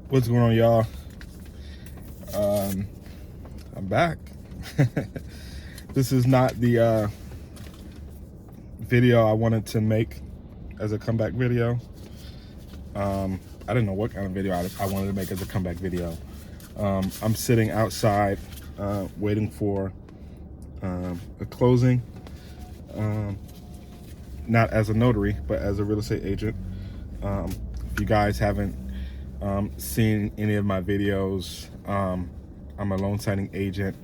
What's going on, y'all? I'm back. This is not the video I wanted to make as a comeback video. I didn't know what kind of video I wanted to make as a comeback video. I'm sitting outside waiting for a closing, not as a notary, but as a real estate agent. If you guys haven't seen any of my videos, I'm a loan signing agent,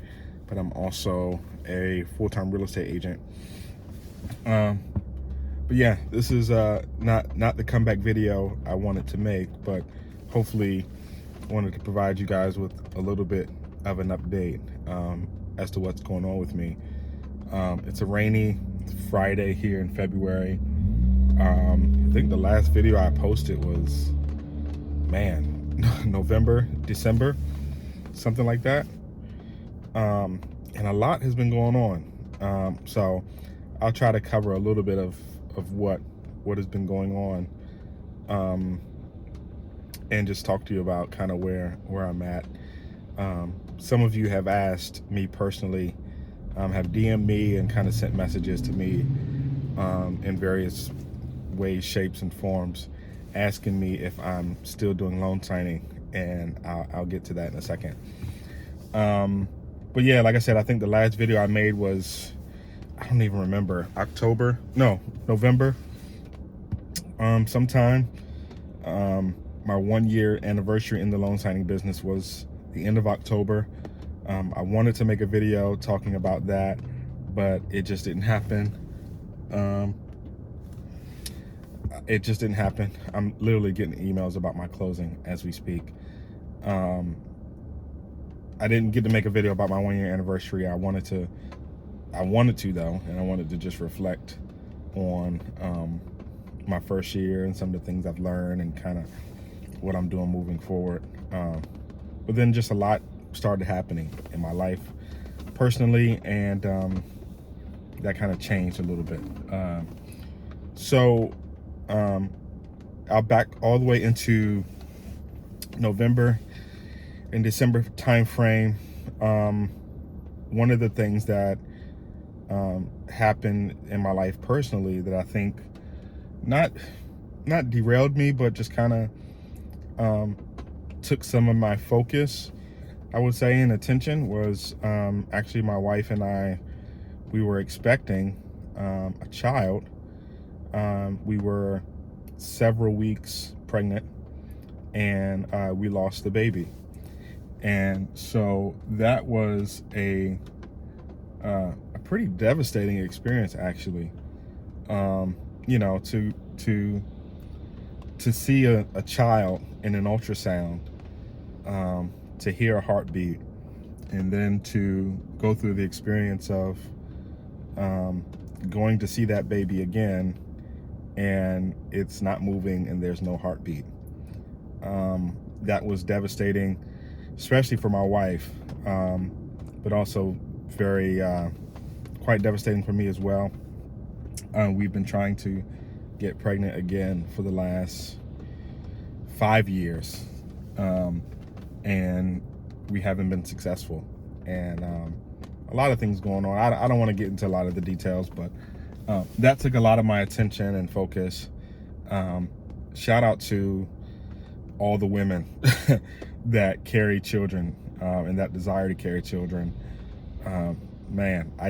but I'm also a full-time real estate agent. But yeah, this is not the comeback video I wanted to make, but hopefully wanted to provide you guys with a little bit of an update as to what's going on with me. It's a rainy Friday here in February. I think the last video I posted was, November, December, something like that. And a lot has been going on. So I'll try to cover a little bit of what has been going on, and just talk to you about kind of where I'm at. Some of you have asked me personally, have DM'd me and kind of sent messages to me in various ways, shapes, and forms, asking me if I'm still doing loan signing, and I'll get to that in a second. But yeah, like I said, I think the last video I made was, I don't even remember, November, sometime. My 1-year anniversary in the loan signing business was the end of October. I wanted to make a video talking about that, but it just didn't happen. I'm literally getting emails about my closing as we speak. I didn't get to make a video about my 1-year anniversary. I wanted to though, and I wanted to just reflect on my first year and some of the things I've learned and kind of what I'm doing moving forward. But then just a lot started happening in my life personally, and that kind of changed a little bit. So I'll back all the way into November and December time frame. One of the things that happened in my life personally that I think not derailed me, but just kind of took some of my focus, I would say, and attention, was actually my wife and I, we were expecting a child. We were several weeks pregnant, and we lost the baby. And so that was a pretty devastating experience, actually. To see a child in an ultrasound, to hear a heartbeat, and then to go through the experience of going to see that baby again, and it's not moving and there's no heartbeat. That was devastating, especially for my wife, but also very quite devastating for me as well. We've been trying to get pregnant again for the last 5 years, and we haven't been successful, and a lot of things going on. I don't want to get into a lot of the details, but that took a lot of my attention and focus. Shout out to all the women that carry children, and that desire to carry children. I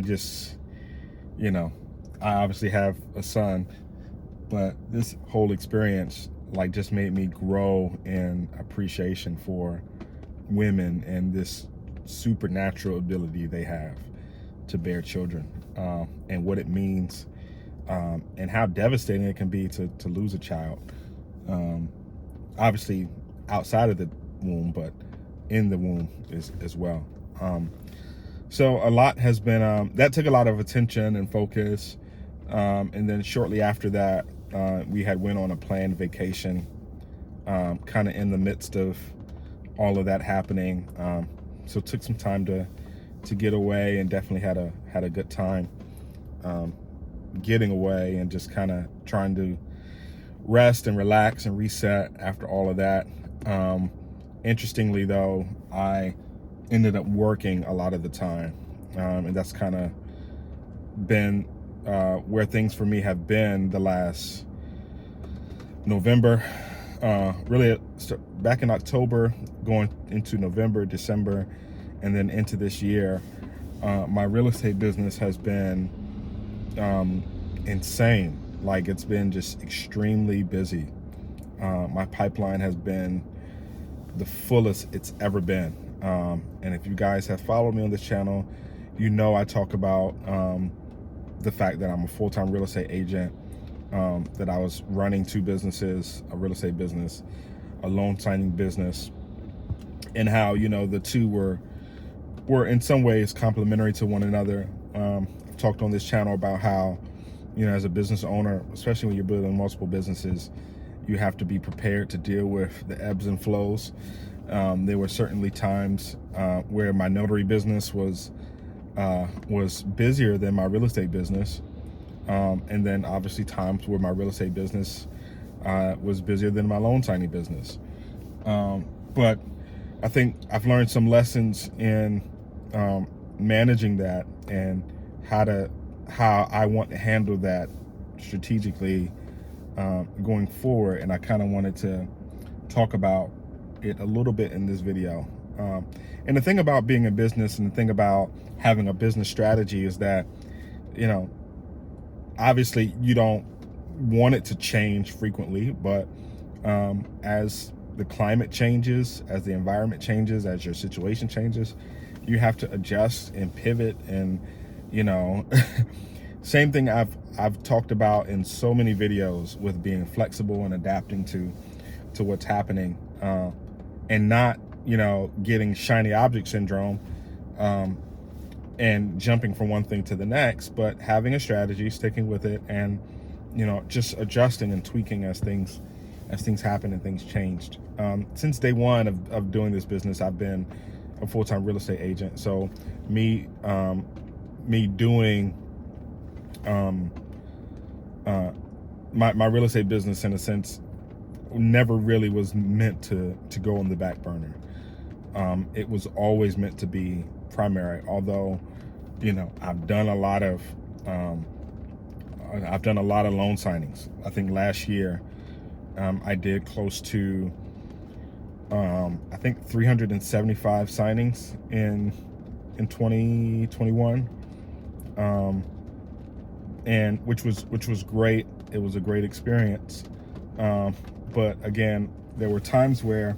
just, I obviously have a son, but this whole experience just made me grow in appreciation for women and this supernatural ability they have to bear children, and what it means, and how devastating it can be to lose a child, obviously outside of the womb, but in the womb as well. So a lot has been, that took a lot of attention and focus. And then shortly after that, we had went on a planned vacation, kind of in the midst of all of that happening. So it took some time to get away, and definitely had a good time getting away and just kind of trying to rest and relax and reset after all of that. Interestingly though, I ended up working a lot of the time, and that's kind of been where things for me have been the last November, really back in October, going into November, December, and then into this year. My real estate business has been insane. Like, it's been just extremely busy. My pipeline has been the fullest it's ever been. And if you guys have followed me on this channel, you know I talk about the fact that I'm a full-time real estate agent, that I was running two businesses, a real estate business, a loan signing business, and how, you know, the two were in some ways complementary to one another. I've talked on this channel about how, you know, as a business owner, especially when you're building multiple businesses, you have to be prepared to deal with the ebbs and flows. There were certainly times where my notary business was busier than my real estate business. And then obviously times where my real estate business was busier than my loan signing business. But I think I've learned some lessons in managing that, and how I want to handle that strategically going forward. And I kind of wanted to talk about it a little bit in this video. And the thing about being in business, and the thing about having a business strategy, is that, you know, obviously you don't want it to change frequently, but as the climate changes, as the environment changes, as your situation changes, you have to adjust and pivot. And, you know, same thing I've talked about in so many videos with being flexible and adapting to what's happening, and not, you know, getting shiny object syndrome and jumping from one thing to the next, but having a strategy, sticking with it, and, you know, just adjusting and tweaking as things happen and things changed. Since day one of doing this business, I've been a full-time real estate agent. So me doing my real estate business, in a sense, never really was meant to go on the back burner. It was always meant to be primary. Although, you know, I've done a lot of loan signings. I think last year I did close to I think 375 signings in 2021, and which was great. It was a great experience. But again, there were times where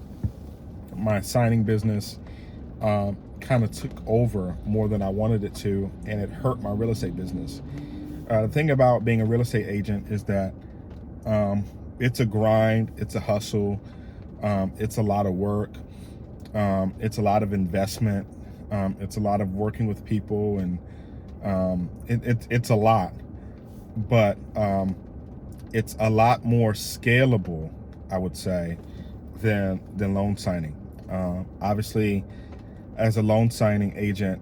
my signing business kind of took over more than I wanted it to, and it hurt my real estate business. The thing about being a real estate agent is that it's a grind, it's a hustle, it's a lot of work, it's a lot of investment, it's a lot of working with people, and it's a lot, but it's a lot more scalable, I would say, than loan signing. Obviously, as a loan signing agent,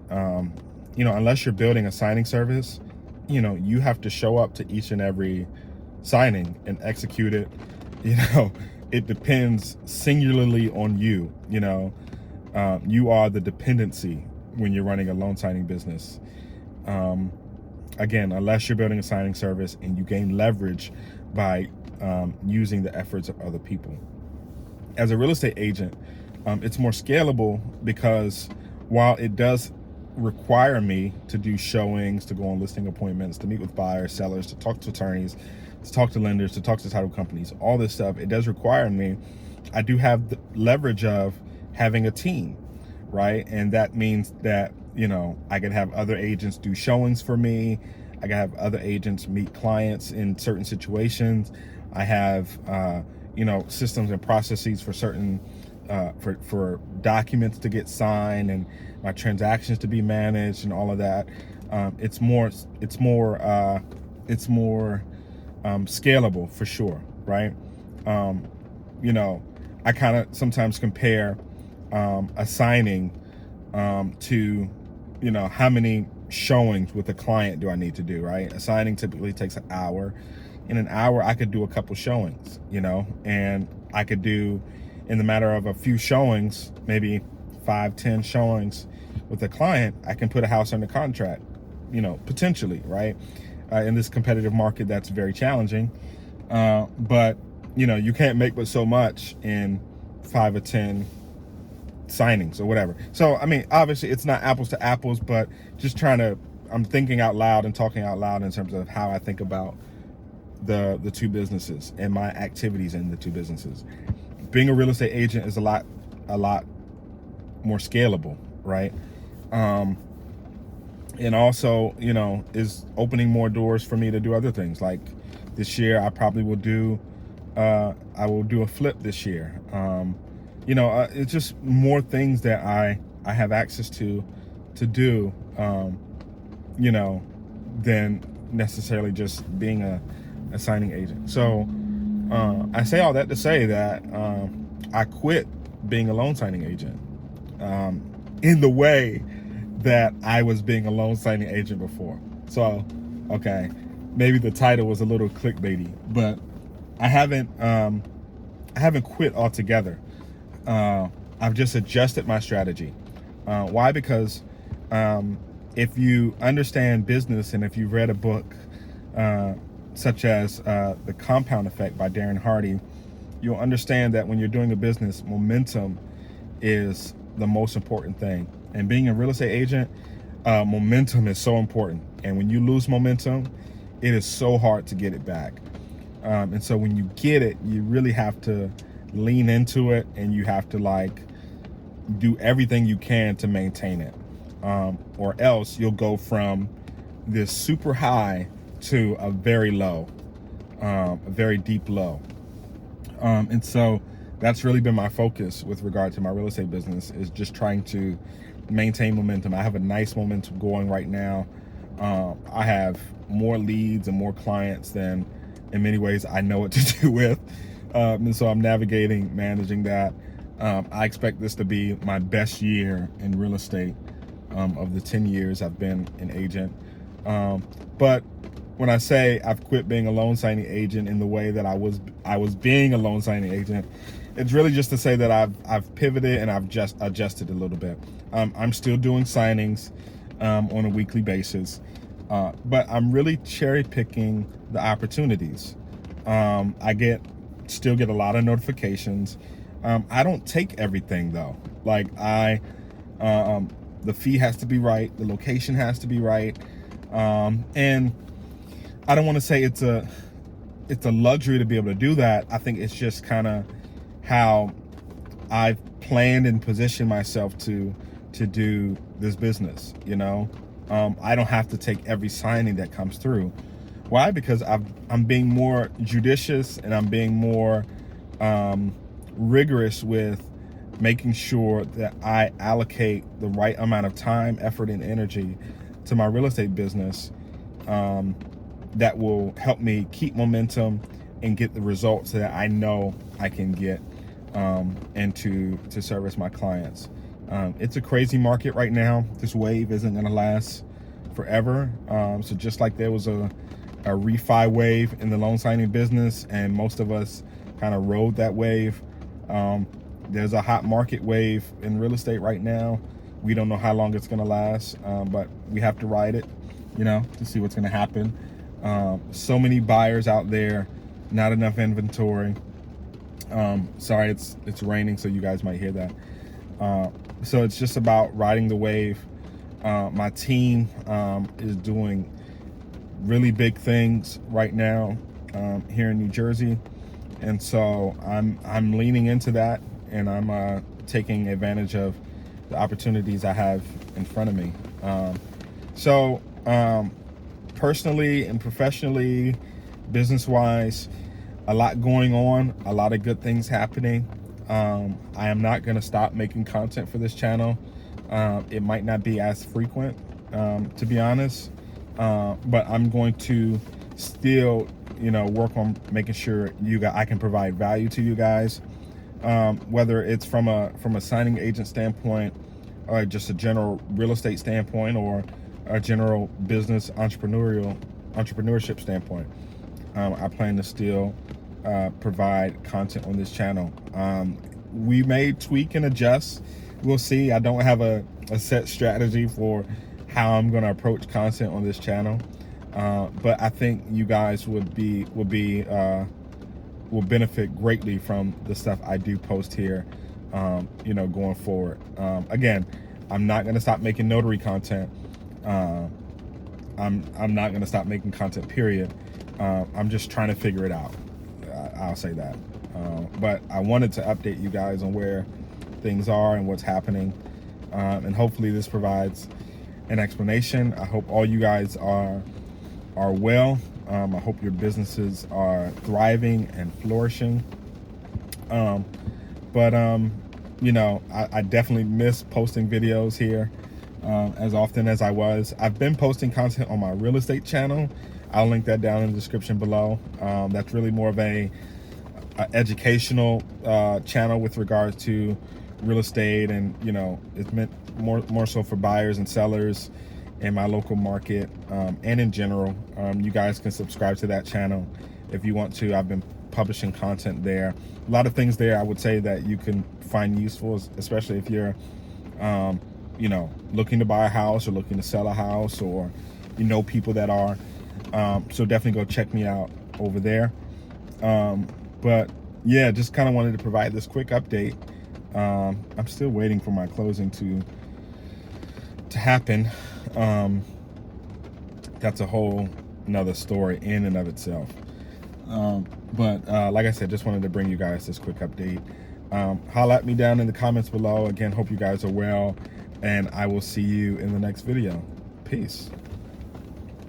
you know, unless you're building a signing service, you know, you have to show up to each and every signing and execute it. You know, it depends singularly on you. You know, you are the dependency when you're running a loan signing business. Again, unless you're building a signing service and you gain leverage by using the efforts of other people. As a real estate agent, it's more scalable, because while it does require me to do showings, to go on listing appointments, to meet with buyers, sellers, to talk to attorneys, to talk to lenders, to talk to title companies, all this stuff, it does require me. I do have the leverage of having a team, right? And that means that, you know, I can have other agents do showings for me. I can have other agents meet clients in certain situations. I have, you know, systems and processes for certain, for documents to get signed, and my transactions to be managed, and all of that. It's more scalable, for sure, right? You know, I kind of sometimes compare a signing to, you know, how many showings with a client do I need to do, right? A signing typically takes an hour. In an hour, I could do a couple showings, you know, and I could do in the matter of a few showings, maybe 5-10 showings with a client, I can put a house under contract, potentially, right? In this competitive market, that's very challenging. But you can't make but so much in 5 or 10 signings or whatever. So, I mean, obviously it's not apples to apples, but I'm thinking out loud and talking out loud in terms of how I think about the two businesses and my activities in the two businesses. Being a real estate agent is a lot more scalable, right? And also, is opening more doors for me to do other things. Like this year, I probably will do, I will do a flip this year. It's just more things that I have access to do, than necessarily just being a signing agent. So I say all that to say that I quit being a loan signing agent in the way that I was being a loan signing agent before. So, okay, maybe the title was a little clickbaity, but I haven't quit altogether. I've just adjusted my strategy. Why? Because if you understand business and if you've read a book such as The Compound Effect by Darren Hardy, you'll understand that when you're doing a business, momentum is the most important thing. And being a real estate agent, momentum is so important. And when you lose momentum, it is so hard to get it back. And so when you get it, you really have to lean into it, and you have to do everything you can to maintain it. Or else you'll go from this super high to a very low, a very deep low. And so that's really been my focus with regard to my real estate business, is just trying to maintain momentum. I have a nice momentum going right now. I have more leads and more clients than in many ways I know what to do with. And so I'm managing that. I expect this to be my best year in real estate of the 10 years I've been an agent. But when I say I've quit being a loan signing agent in the way that I was being a loan signing agent, it's really just to say that I've pivoted and I've just adjusted a little bit. I'm still doing signings on a weekly basis, but I'm really cherry picking the opportunities. I still get a lot of notifications. I don't take everything though. The fee has to be right, the location has to be right, and I don't want to say it's a luxury to be able to do that. I think it's just kind of how I've planned and positioned myself to do this business. I don't have to take every signing that comes through. Why? Because I'm being more judicious, and I'm being more rigorous with making sure that I allocate the right amount of time, effort, and energy to my real estate business that will help me keep momentum and get the results that I know I can get and to service my clients. It's a crazy market right now. This wave isn't going to last forever. So just like there was a refi wave in the loan signing business, and most of us kind of rode that wave, there's a hot market wave in real estate right now. We don't know how long it's going to last, but we have to ride it, to see what's going to happen. So many buyers out there, not enough inventory. Sorry, it's raining, so you guys might hear that. So it's just about riding the wave. My team is doing really big things right now here in New Jersey, and so I'm leaning into that, and I'm taking advantage of the opportunities I have in front of me. Personally and professionally, business-wise, a lot going on, a lot of good things happening. I am not going to stop making content for this channel. It might not be as frequent, to be honest, but I'm going to still, work on making sure I can provide value to you guys, whether it's from a signing agent standpoint, or just a general real estate standpoint, or a general business entrepreneurship standpoint. I plan to still provide content on this channel. we may tweak and adjust. We'll see. I don't have a set strategy for how I'm going to approach content on this channel, but I think you guys will benefit greatly from the stuff I do post here, going forward. Again, I'm not going to stop making notary content. I'm not going to stop making content, period. I'm just trying to figure it out. I'll say that. But I wanted to update you guys on where things are and what's happening. And hopefully this provides an explanation. I hope all you guys are well. I hope your businesses are thriving and flourishing. I definitely miss posting videos here as often as I was. I've been posting content on my real estate channel. I'll link that down in the description below. That's really more of a educational channel with regards to real estate, and it's meant more so for buyers and sellers in my local market, and in general. You guys can subscribe to that channel if you want to. I've been publishing content there. A lot of things there I would say that you can find useful, especially if you're looking to buy a house or looking to sell a house, or people that are. So definitely go check me out over there. But yeah, just kind of wanted to provide this quick update. I'm still waiting for my closing to happen. That's a whole another story in and of itself. But like I said, just wanted to bring you guys this quick update. Holla at me down in the comments below. Again, hope you guys are well, and I will see you in the next video. Peace.